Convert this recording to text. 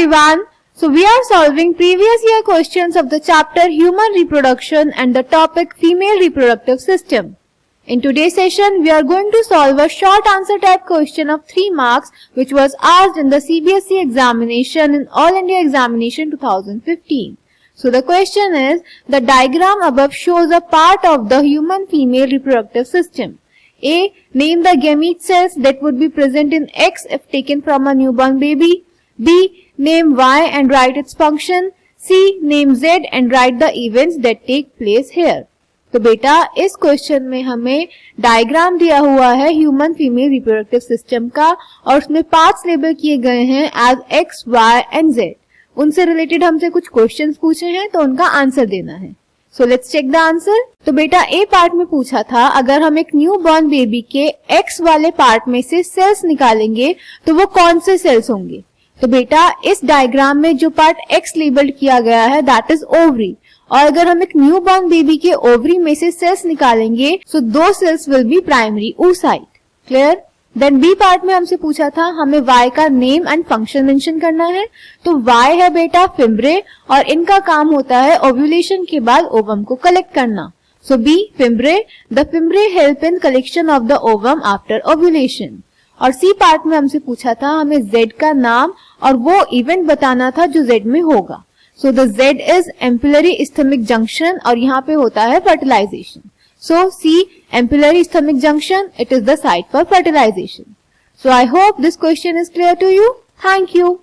everyone. So we are solving previous year questions of the chapter Human Reproduction and the topic Female Reproductive System. In today's session, we are going to solve a short answer type question of 3 marks which was asked in the CBSE examination in All India Examination 2015. So the question is, the diagram above shows a part of the human female reproductive system. A. Name the gamete cells that would be present in X if taken from a newborn baby. B. Name Y and write its function. C. Name Z and write the events that take place here. तो बेटा इस question में हमें diagram दिया हुआ है human female reproductive system का और उसमें पार्ट्स लेबल किए गए हैं as X, Y and Z. उनसे रिलेटेड हमसे कुछ क्वेश्चंस पूछे हैं तो उनका आंसर देना है. So let's check the answer. तो बेटा ए पार्ट में पूछा था अगर हम एक न्यू बॉर्न बेबी के एक्स वाले पार्ट में से सेल्स निकालेंगे तो वो कौन से सेल्स होंगे. तो बेटा इस डायग्राम में जो पार्ट एक्स लेबल्ड किया गया है दैट इज ओवरी, और अगर हम एक न्यू बॉर्न बेबी के ओवरी में से सेल्स निकालेंगे सो दो cells will be primary oocyte. Clear. Then B part में हमसे पूछा था हमें वाई का नेम एंड फंक्शन मेंशन करना है. तो वाई है बेटा फिम्ब्रे और इनका काम होता है ओव्यूलेशन के बाद ओवम को कलेक्ट करना. So B fimbriae, the fimbriae help in collection of the ovum after ovulation. और सी पार्ट में हमसे पूछा था हमें जेड का नाम और वो इवेंट बताना था जो जेड में होगा. So the Z is ampullary isthmic junction और यहाँ पे होता है fertilisation. So see ampullary isthmic junction, it is the site for fertilisation. So I hope this question is clear to you. Thank you.